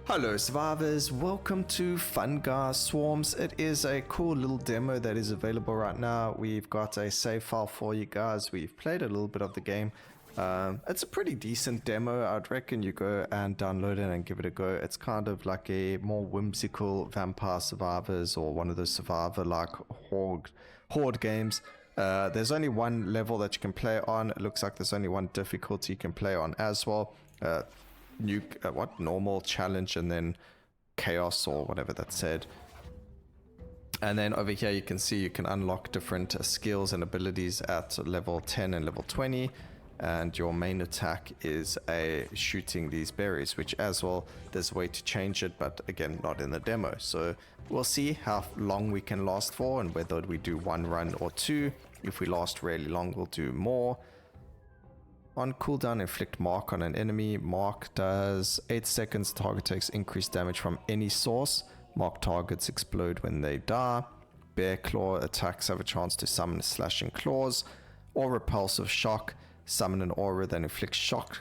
Hello survivors, welcome to Funguys Swarms. It is a cool little demo that is available right now. We've got a save file for you guys. We've played a little bit of the game. It's a pretty decent demo. I'd reckon you go and download it and give it a go. It's kind of like a more whimsical Vampire Survivors or one of those survivor-like horde games. There's only one level that you can play on. It looks like there's only one difficulty you can play on as well. Normal, challenge, and then chaos or whatever that said. And then over here you can see you can unlock different skills and abilities at level 10 and level 20, and your main attack is shooting these berries, which as well there's a way to change it, but again not in the demo. So we'll see how long we can last for and whether we do one run or two. If we last really long, we'll do more. On cooldown, inflict mark on an enemy. Mark does 8 seconds. Target takes increased damage from any source. Mark targets explode when they die. Bear claw attacks have a chance to summon slashing claws. Or repulsive shock. Summon an aura that inflicts shock.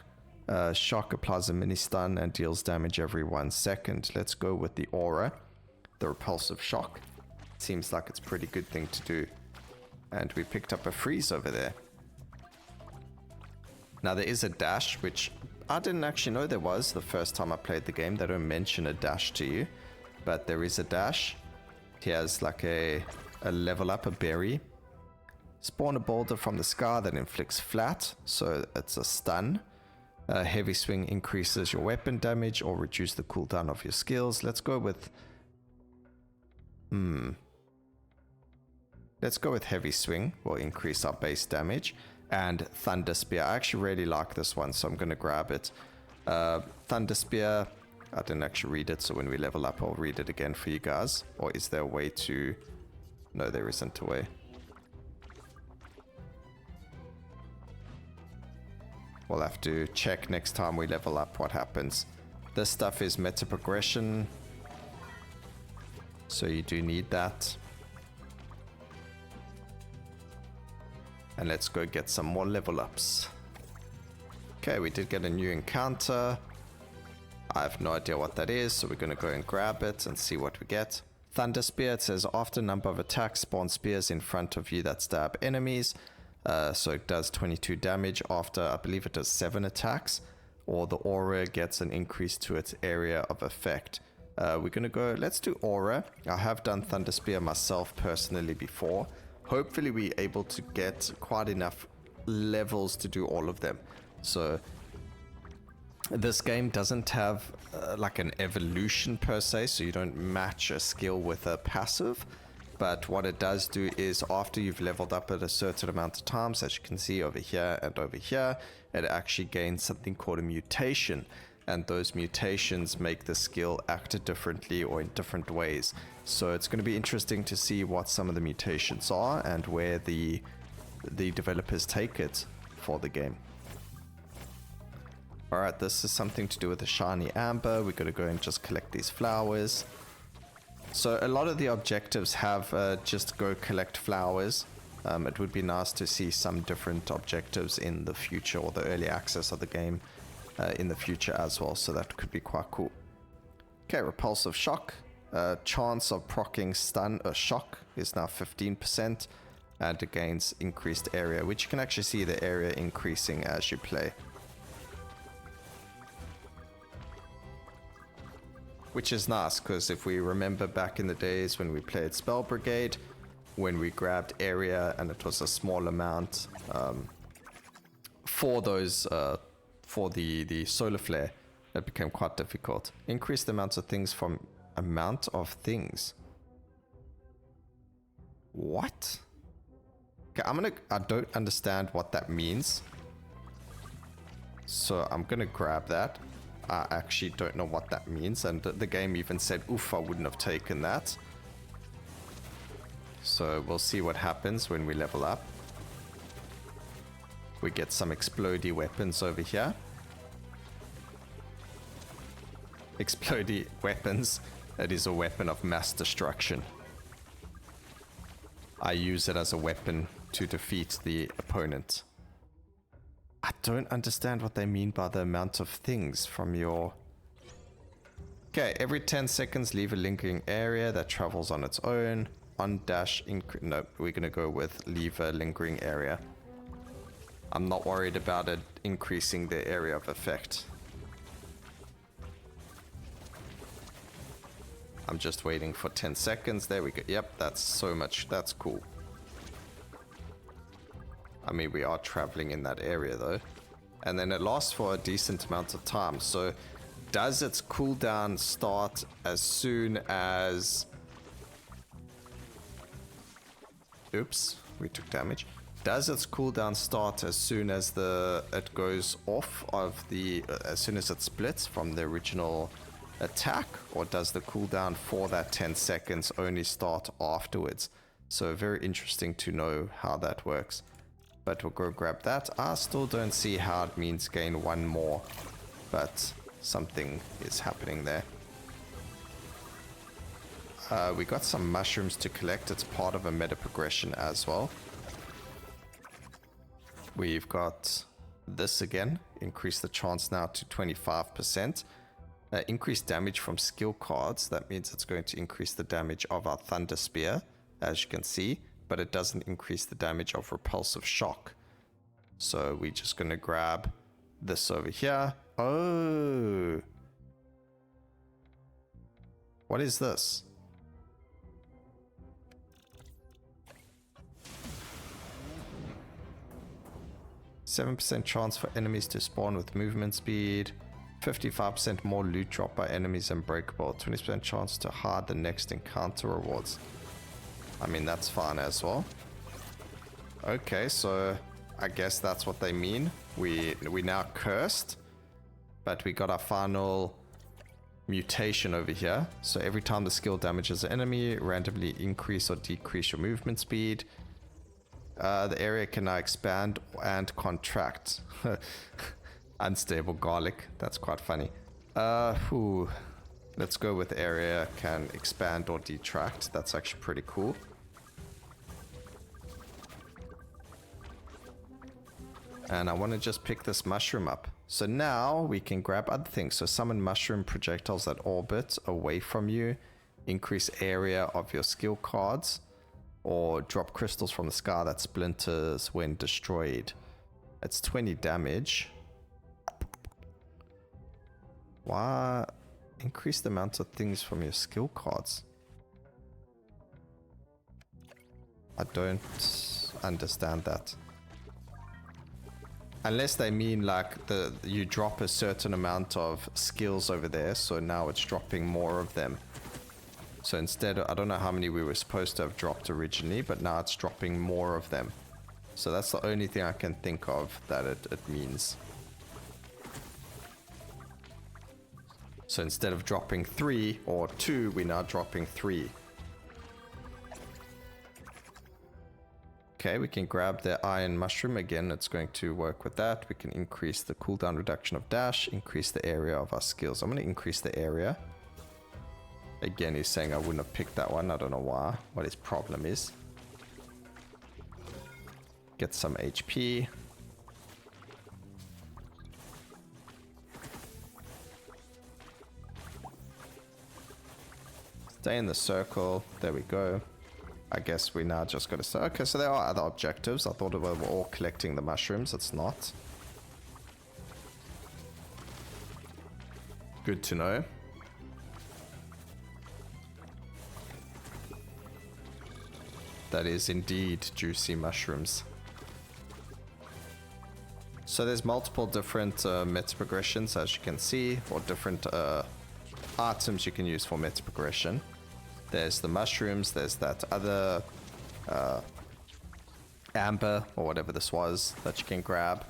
Shock applies a mini stun and deals damage every 1 second. Let's go with the aura. The repulsive shock. Seems like it's a pretty good thing to do. And we picked up a freeze over there. Now there is a dash, which I didn't actually know there was the first time I played the game. They don't mention a dash to you, but there is a dash. He has like a level up, a berry. Spawn a boulder from the sky that inflicts flat, so it's a stun. A heavy swing increases your weapon damage or reduce the cooldown of your skills. Let's go with... Let's go with heavy swing. Will increase our base damage. And Thunder Spear. I actually really like this one, so I'm going to grab it. Thunder Spear, I didn't actually read it, so when we level up, I'll read it again for you guys. Or is there a way to... No, there isn't a way. We'll have to check next time we level up what happens. This stuff is meta progression, so you do need that. And let's go get some more level ups. Okay, we did get a new encounter. I have no idea what that is, so we're going to go and grab it and see what we get. Thunder Spear, it says after number of attacks, spawn spears in front of you that stab enemies. So it does 22 damage after, I believe it does 7 attacks. Or the aura gets an increase to its area of effect. We're going to go, let's do aura. I have done Thunder Spear myself personally before. Hopefully we're able to get quite enough levels to do all of them. So this game doesn't have like an evolution per se, so you don't match a skill with a passive. But what it does do is after you've leveled up at a certain amount of times, as you can see over here and over here, it actually gains something called a mutation. And those mutations make the skill act differently or in different ways. So it's going to be interesting to see what some of the mutations are and where the developers take it for the game. Alright, this is something to do with the shiny amber. We're going to go and just collect these flowers. So a lot of the objectives have just go collect flowers. It would be nice to see some different objectives in the future or the early access of the game. In the future as well, so that could be quite cool. Okay, repulsive shock. Chance of proccing stun or shock is now 15%, and it gains increased area, which you can actually see the area increasing as you play. Which is nice, because if we remember back in the days when we played Spell Brigade, when we grabbed area and it was a small amount for those... for the solar flare, that became quite difficult. Increase the amount of things from amount of things. What? Okay, I don't understand what that means. So I'm gonna grab that. I actually don't know what that means, and the game even said, oof, I wouldn't have taken that. So we'll see what happens when we level up. We get some explodey weapons over here. Explodey weapons. It is a weapon of mass destruction. I use it as a weapon to defeat the opponent. I don't understand what they mean by the amount of things from your... Okay, every 10 seconds leave a lingering area that travels on its own. On dash no, we're gonna go with leave a lingering area. I'm not worried about it increasing the area of effect. I'm just waiting for 10 seconds. There we go. Yep, that's so much. That's cool. I mean, we are traveling in that area though. And then it lasts for a decent amount of time. So does its cooldown start as soon as... Oops, we took damage. Does its cooldown start as soon as it goes off of the... as soon as it splits from the original attack? Or does the cooldown for that 10 seconds only start afterwards? So very interesting to know how that works. But we'll go grab that. I still don't see how it means gain one more. But something is happening there. We got some mushrooms to collect. It's part of a meta progression as well. We've got this again. Increase the chance now to 25%. Increased damage from skill cards. That means it's going to increase the damage of our Thunder Spear, as you can see. But it doesn't increase the damage of Repulsive Shock. So we're just going to grab this over here. Oh. What is this? %7 chance for enemies to spawn with movement speed. 55% more loot drop by enemies unbreakable. 20% chance to hide the next encounter rewards. I mean, that's fine as well. Okay, so I guess that's what they mean. We now cursed, but we got our final mutation over here. So every time the skill damages an enemy, randomly increase or decrease your movement speed. The area can now expand and contract. Unstable garlic. That's quite funny. Let's go with area can expand or detract. That's actually pretty cool. And I want to just pick this mushroom up. So now we can grab other things. So summon mushroom projectiles that orbit away from you. Increase area of your skill cards. Or drop crystals from the sky that splinters when destroyed. It's 20 damage. Why? Increase the amount of things from your skill cards. I don't understand that. Unless they mean like you drop a certain amount of skills over there, so now it's dropping more of them. So instead, I don't know how many we were supposed to have dropped originally, but now it's dropping more of them. So that's the only thing I can think of that it means. So instead of dropping 3 or 2, we're now dropping 3. Okay, we can grab the iron mushroom again. It's going to work with that. We can increase the cooldown reduction of dash, increase the area of our skills. I'm going to increase the area. Again, he's saying I wouldn't have picked that one. I don't know why, what his problem is. Get some HP. Stay in the circle. There we go. I guess we now just got to say, okay, so there are other objectives. I thought we were all collecting the mushrooms. It's not. Good to know. That is indeed juicy mushrooms. So there's multiple different meta progressions, as you can see, or different items you can use for meta progression. There's the mushrooms, there's that other amber, or whatever this was, that you can grab.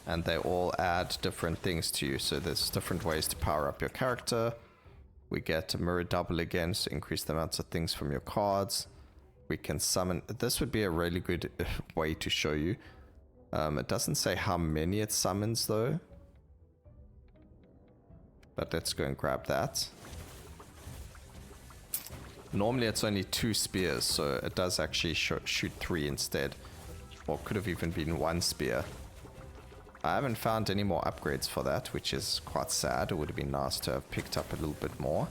And they all add different things to you, so there's different ways to power up your character. We get a mirror double again, so increase the amounts of things from your cards. We can summon, this would be a really good way to show you. It doesn't say how many it summons though. But let's go and grab that. Normally it's only 2 spears, so it does actually shoot 3 instead. Or could have even been 1 spear. I haven't found any more upgrades for that, which is quite sad. It would have been nice to have picked up a little bit more.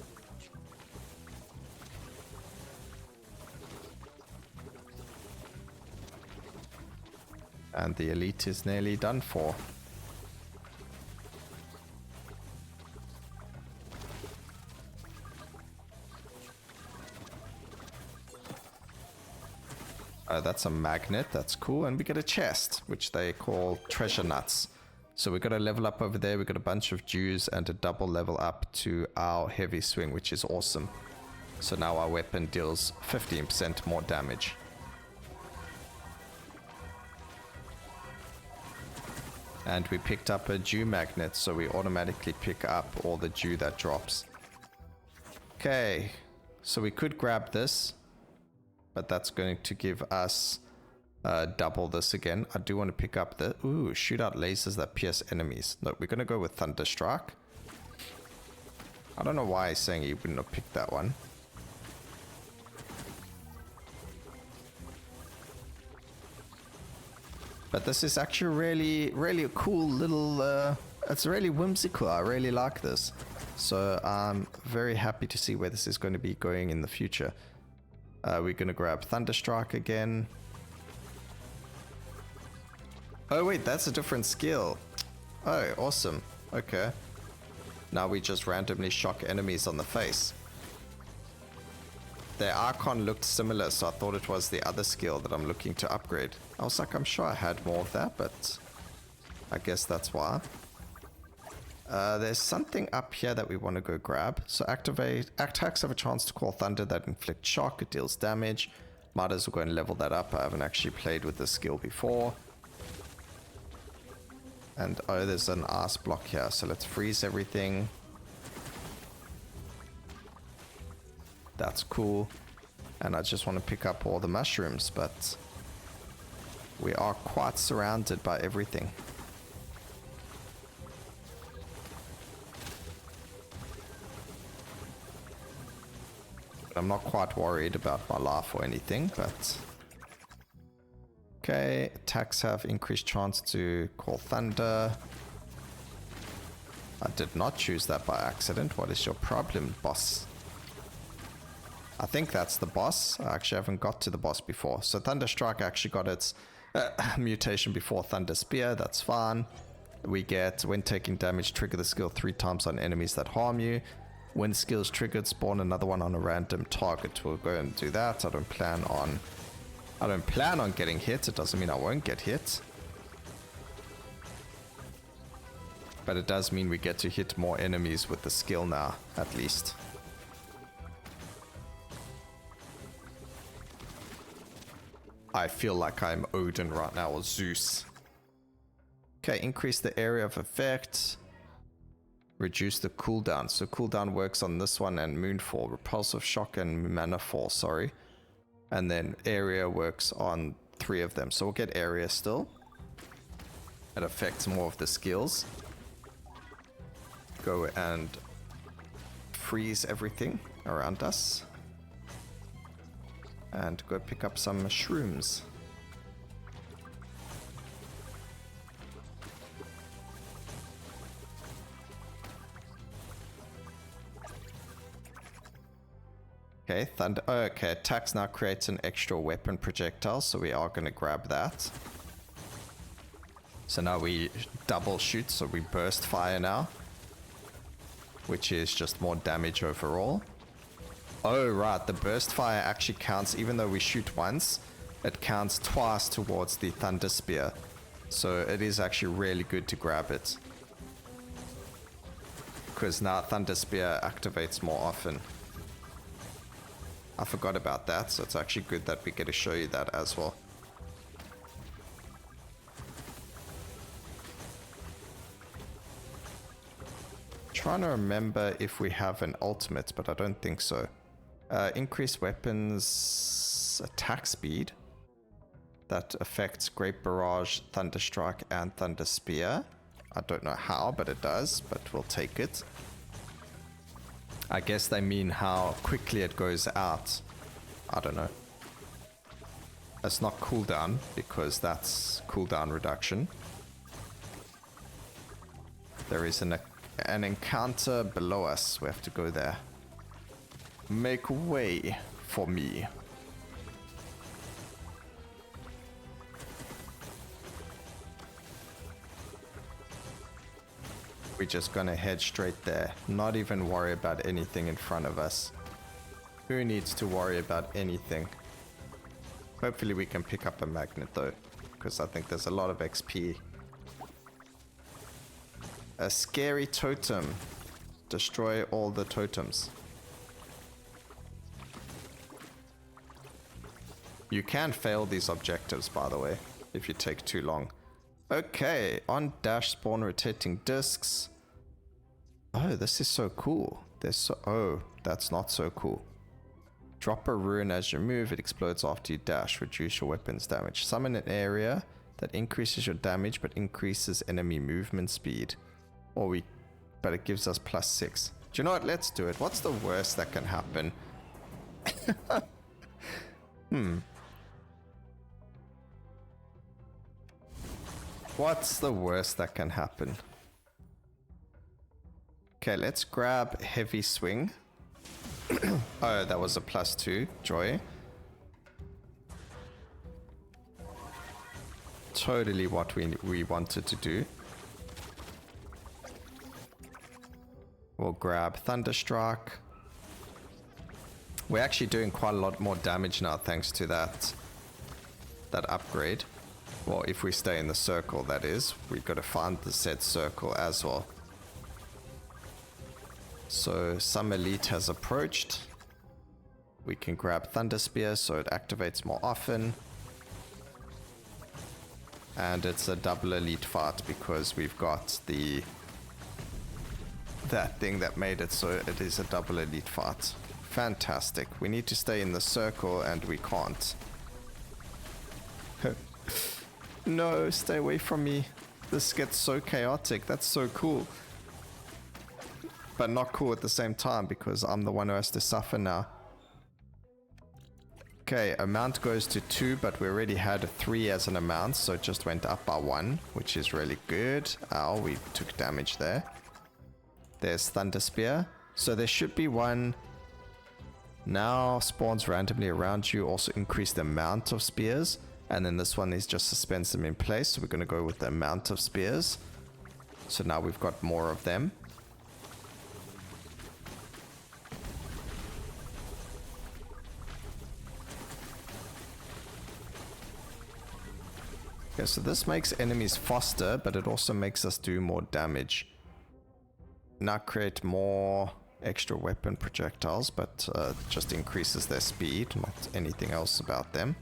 And the elite is nearly done for. That's a magnet, that's cool. And we get a chest, which they call treasure nuts. So we got a level up over there, we got a bunch of Jews and a double level up to our heavy swing, which is awesome. So now our weapon deals 15% more damage. And we picked up a Jew magnet, so we automatically pick up all the Jew that drops. Okay, so we could grab this, but that's going to give us double this again. I do want to pick up the... Ooh, shoot out lasers that pierce enemies. No, we're going to go with Thunderstrike. I don't know why he's saying he wouldn't have picked that one. But this is actually really a cool little... it's really whimsical. I really like this. So I'm very happy to see where this is going to be going in the future. We're going to grab Thunderstrike again. Oh wait, that's a different skill. Oh, awesome. Okay. Now we just randomly shock enemies on the face. Their icon looked similar, so I thought it was the other skill that I'm looking to upgrade. I was like, I'm sure I had more of that, but I guess that's why. There's something up here that we want to go grab. So activate. Attacks have a chance to call thunder that inflicts shock. It deals damage. Might as well go and level that up. I haven't actually played with this skill before. And oh, there's an ice block here. So let's freeze everything. That's cool. And I just want to pick up all the mushrooms, but we are quite surrounded by everything. I'm not quite worried about my life or anything, but... Okay, attacks have increased chance to call thunder. I did not choose that by accident. What is your problem, boss? I think that's the boss. I actually haven't got to the boss before. So Thunderstrike actually got its mutation before Thunder Spear. That's fine. We get, when taking damage, trigger the skill 3 times on enemies that harm you. When skills triggered, spawn another one on a random target. We'll go and do that. I don't plan on getting hit. It doesn't mean I won't get hit. But it does mean we get to hit more enemies with the skill now, at least. I feel like I'm Odin right now, or Zeus. Okay, increase the area of effect. Reduce the cooldown. So cooldown works on this one and Moonfall. Repulsive Shock and Manafall, sorry. And then area works on 3 of them. So we'll get area still. It affects more of the skills. Go and freeze everything around us. And go pick up some mushrooms. Okay, thunder. Oh, okay, attacks now creates an extra weapon projectile, so we are going to grab that. So now we double shoot, so we burst fire now, which is just more damage overall. Oh, right, the burst fire actually counts, even though we shoot once, it counts twice towards the thunder spear. So it is actually really good to grab it, because now thunder spear activates more often. I forgot about that, so it's actually good that we get to show you that as well. Trying to remember if we have an ultimate, but I don't think so. Increase weapons attack speed. That affects Great Barrage, Thunderstrike, and Thunder Spear. I don't know how, but it does, but we'll take it. I guess they mean how quickly it goes out. I don't know. It's not cooldown, because that's cooldown reduction. There is an encounter below us. We have to go there. Make way for me. We're just gonna head straight there. Not even worry about anything in front of us. Who needs to worry about anything? Hopefully we can pick up a magnet though, because I think there's a lot of XP. A scary totem. Destroy all the totems. You can fail these objectives, by the way, if you take too long. Okay, on dash spawn rotating discs. Oh, this is so cool. Oh, that's not so cool. Drop a rune as you move, it explodes after you dash. Reduce your weapon's damage. Summon an area that increases your damage but increases enemy movement speed. But it gives us +6. Do you know what? Let's do it. What's the worst that can happen? What's the worst that can happen? Okay, let's grab heavy swing. Oh, that was a +2. Joy. Totally what we wanted to do. We'll grab Thunderstruck. We're actually doing quite a lot more damage now thanks to that upgrade. Well, if we stay in the circle, that is. We've got to find the said circle as well. So some elite has approached. We can grab Thunder Spear so it activates more often. And it's a double elite fight because we've got that thing that made it so it is a double elite fight. Fantastic. We need to stay in the circle and we can't. No, stay away from me. This gets so chaotic. That's so cool. But not cool at the same time because I'm the one who has to suffer now. Okay, amount goes to 2, but we already had a 3 as an amount, so it just went up by 1, which is really good. Ow, we took damage there. There's Thunder Spear. So there should be one. Now spawns randomly around you. Also increase the amount of spears. And then this one is just suspends them in place. So we're going to go with the amount of spears. So now we've got more of them. Okay, so this makes enemies faster, but it also makes us do more damage. Now create more extra weapon projectiles, but just increases their speed, not anything else about them.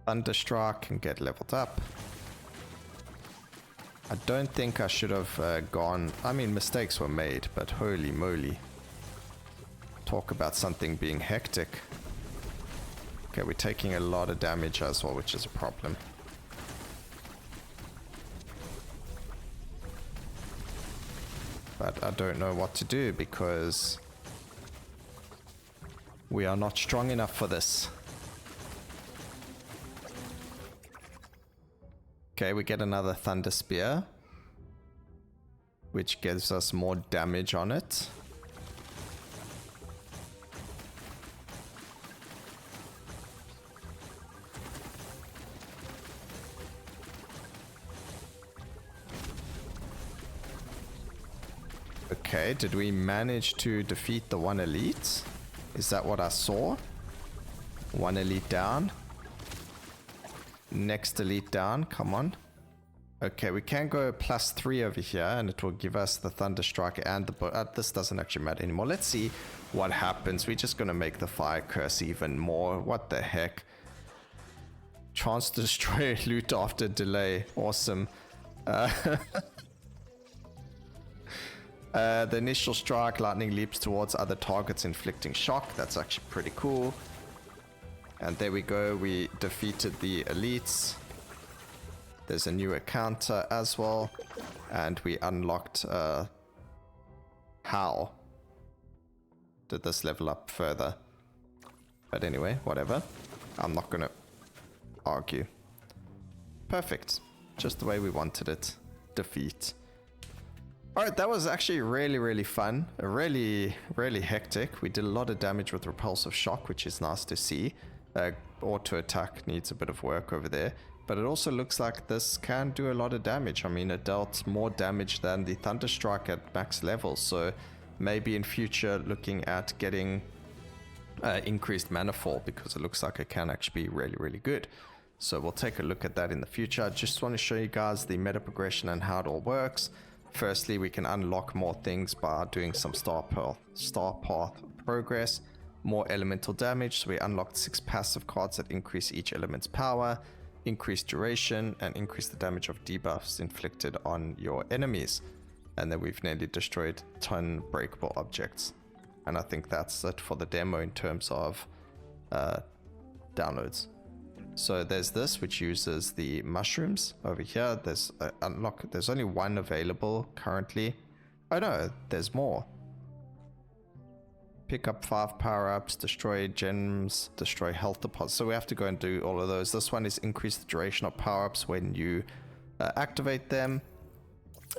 Thunderstruck can get leveled up. I don't think I should have gone... I mean, mistakes were made, but holy moly. Talk about something being hectic. Okay, we're taking a lot of damage as well, which is a problem. But I don't know what to do because we are not strong enough for this. Okay, we get another Thunder Spear, which gives us more damage on it. Okay, did we manage to defeat the one elite? Is that what I saw? One elite down. Next elite down, come on. Okay, we can go +3 over here and it will give us the Thunderstruck and the... this doesn't actually matter anymore. Let's see what happens. We're just going to make the Fire Curse even more. What the heck? Chance to destroy loot after delay. Awesome. The initial strike, lightning leaps towards other targets, inflicting shock. That's actually pretty cool. And there we go, we defeated the elites. There's a new encounter as well. And we unlocked... how did this level up further? But anyway, whatever. I'm not gonna argue. Perfect. Just the way we wanted it. Defeat. Alright, that was actually really fun. Really hectic. We did a lot of damage with Repulsive Shock, which is nice to see. Auto attack needs a bit of work over there. But it also looks like this can do a lot of damage. I mean, it dealt more damage than the Thunderstrike at max level. So maybe in future looking at getting increased mana fall, because it looks like it can actually be really good. So we'll take a look at that in the future. I just want to show you guys the meta progression and how it all works. Firstly, we can unlock more things by doing some star path progress. More elemental damage, so we unlocked 6 passive cards that increase each element's power, increase duration, and increase the damage of debuffs inflicted on your enemies. And then we've nearly destroyed 10 breakable objects. And I think that's it for the demo in terms of downloads. So there's this, which uses the mushrooms over here. There's there's only one available currently. Oh no, there's more. Pick up 5 power-ups, destroy gems, destroy health deposits. So we have to go and do all of those. This one is increase the duration of power-ups when you activate them.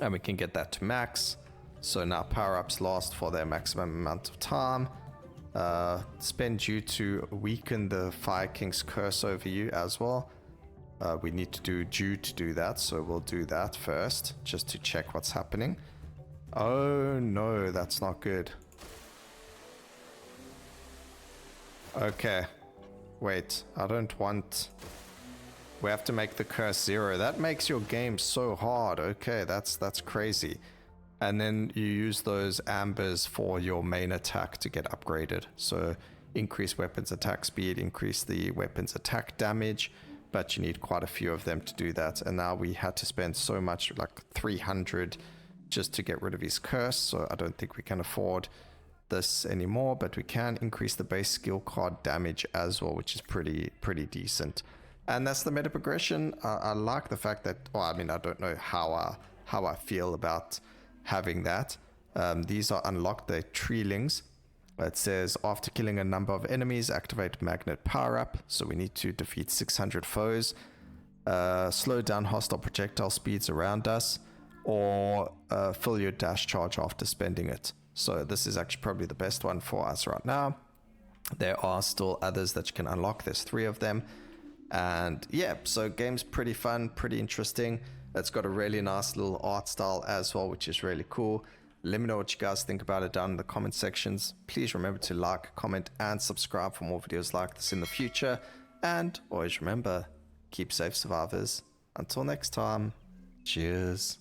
And we can get that to max. So now power-ups last for their maximum amount of time. Spend you to weaken the Fireking's curse over you as well. We need to do Dew to do that, so we'll do that first, just to check what's happening. Oh no, that's not good. Okay, wait, I don't want... We have to make the curse 0. That makes your game so hard. Okay, that's crazy. And then you use those ambers for your main attack to get upgraded. So increase weapons attack speed, increase the weapons attack damage, but you need quite a few of them to do that. And now we had to spend so much, like 300, just to get rid of his curse. So I don't think we can afford this anymore, but we can increase the base skill card damage as well, which is pretty decent. And that's the meta progression. I like the fact that, well, I mean, I don't know how I feel about having that. These are unlocked, they're treelings. It says after killing a number of enemies, activate magnet power up. So we need to defeat 600 foes, slow down hostile projectile speeds around us, or fill your dash charge after spending it. So this is actually probably the best one for us right now. There are still others that you can unlock. There's 3 of them. And yeah, so game's pretty fun, pretty interesting. It's got a really nice little art style as well, which is really cool. Let me know what you guys think about it down in the comment sections. Please remember to like, comment, and subscribe for more videos like this in the future. And always remember, keep safe, survivors. Until next time, cheers.